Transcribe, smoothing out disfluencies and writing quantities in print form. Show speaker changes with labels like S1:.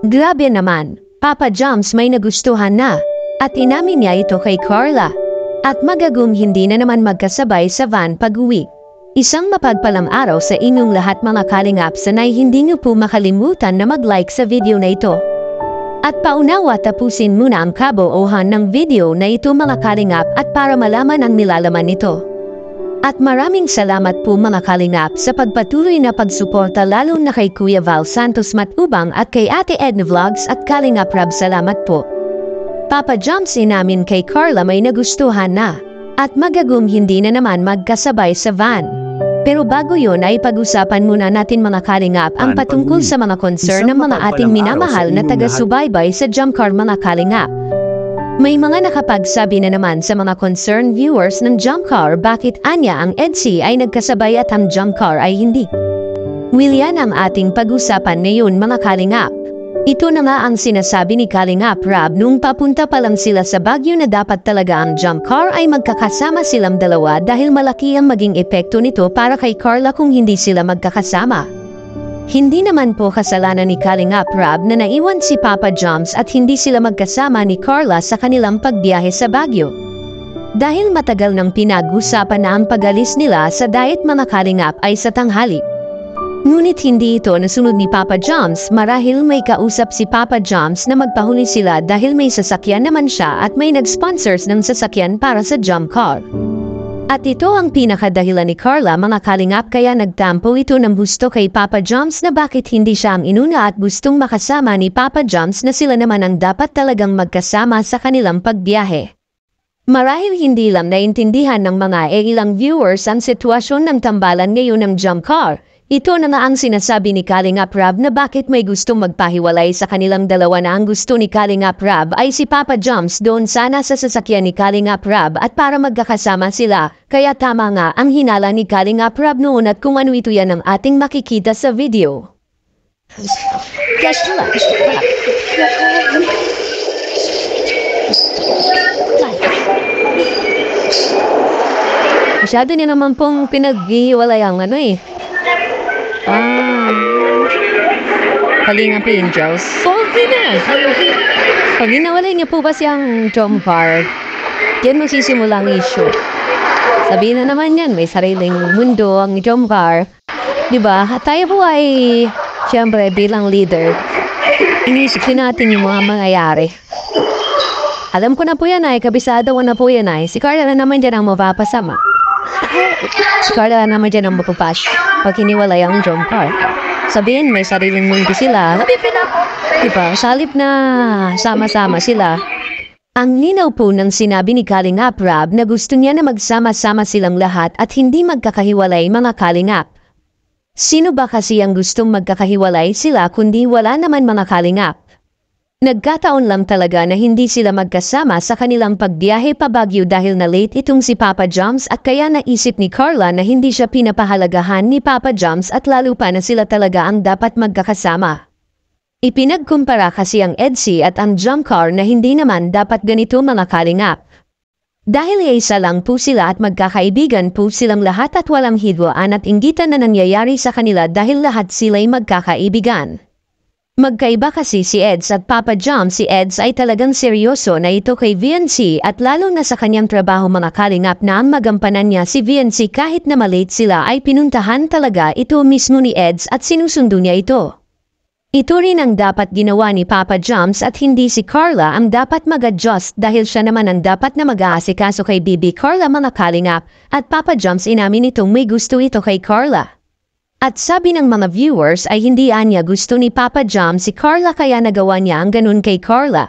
S1: Grabe naman, Papa Joms may nagustuhan na. At inamin niya ito kay Carla. At magagum hindi na naman magkasabay sa van pag-uwi. Isang mapagpalang araw sa inyong lahat mga kalingap, sanay hindi niyo po makalimutan na mag-like sa video na ito. At paunawa tapusin muna ang kabuuhan ng video na ito mga kalingap at para malaman ang nilalaman nito. At maraming salamat po mga kalingap sa pagpatuloy na pagsuporta lalo na kay Kuya Val Santos Matubang at kay Ate Edna Vlogs at Kalingap Rab, salamat po. Papa Joms inamin kay Carla may nagustuhan na. At magagum hindi na naman magkasabay sa van. Pero bago yun ay pag-usapan muna natin mga kalingap ang patungkol sa mga concern ng mga ating minamahal na taga-subaybay sa Jump Car mga kalingap. May mga nakapagsabi na naman sa mga concerned viewers ng Jump Car bakit anya ang EDSI ay nagkasabay at ang Jump Car ay hindi. Willian ang ating pag-usapan ngayon mga kalingap. Ito na nga ang sinasabi ni Kalingap Rab nung papunta pa lang sila sa Baguio na dapat talaga ang Jump Car ay magkakasama silang dalawa dahil malaki ang maging epekto nito para kay Carla kung hindi sila magkakasama. Hindi naman po kasalanan ni Kalingap Rab na naiwan si Papa Joms at hindi sila magkasama ni Carla sa kanilang pagbiyahe sa Baguio. Dahil matagal nang pinag-usapan na ang pag-alis nila sa diet mga kalingap ay sa tanghali. Ngunit hindi ito nasunod ni Papa Joms marahil may kausap si Papa Joms na magpahuli sila dahil may sasakyan naman siya at may nag-sponsors ng sasakyan para sa Jump Car. At ito ang pinakadahilan ni Carla mga kalingap kaya nagtampo ito ng gusto kay Papa Joms na bakit hindi siya ang inuna at gustong makasama ni Papa Joms na sila naman ang dapat talagang magkasama sa kanilang pagbiyahe. Marahil hindi lang naintindihan ng mga ilang viewers ang sitwasyon ng tambalan ngayon ng Jump Car. Ito na nga ang sinasabi ni Kalingap Rab na bakit may gustong magpahiwalay sa kanilang dalawa na ang gusto ni Kalingap Rab ay si Papa Joms doon sana sa sasakyan ni Kalingap Rab at para magkakasama sila. Kaya tama nga ang hinala ni Kalingap Rab noon at kung ano ito yan ang ating makikita sa video. Masyado niya naman pong pinaghihiwalay ang ano eh. Kalingap Angels. Okay na. Pag inawalay niya po ba siyang Jump Car, yan magsisimula ang issue. Sabihin na naman yan, may sariling mundo ang Jump Car. Diba? Tayo po ay, siyempre, bilang leader, inisip din natin yung mga mangyayari. Alam ko na po yan ay, kabisado ko na po yan ay, si Carla na naman dyan ang mapapasama. Si Carla na naman dyan ang mapapash pag hiniwalay ang Jump Car. Sabihin, may sariling mundo sila. Diba? Salip na sama-sama sila. Ang linaw po ng sinabi ni Kalingap Rab na gusto niya na magsama-sama silang lahat at hindi magkakahiwalay mga kalingap. Sino ba kasi ang gustong magkakahiwalay sila kundi wala naman mga kalingap? Nagkataon lang talaga na hindi sila magkasama sa kanilang pagbiyahe pa Baguio dahil na late itong si Papa Joms at kaya naisip ni Carla na hindi siya pinapahalagahan ni Papa Joms at lalo pa na sila talaga ang dapat magkakasama. Ipinagkumpara kasi ang EDSI at ang Jump Car na hindi naman dapat ganito mga kalingap. Dahil isa lang po sila at magkakaibigan po silang lahat at walang hidwaan at inggitan na nangyayari sa kanila dahil lahat sila'y magkakaibigan. Magkaiba kasi si Eds at Papa Joms. Si Eds ay talagang seryoso na ito kay VNC at lalo na sa kanyang trabaho mga kalingap na ang magampanan niya si VNC kahit na malate sila ay pinuntahan talaga ito mismo ni Eds at sinusundo niya ito. Ito rin ang dapat ginawa ni Papa Joms at hindi si Carla ang dapat mag-adjust dahil siya naman ang dapat na mag-aasikaso kay Bibi Carla mga kalingap at Papa Joms inamin itong may gusto ito kay Carla. At sabi ng mga viewers ay hindi anya gusto ni Papa Joms si Carla kaya nagawa niya ang ganun kay Carla.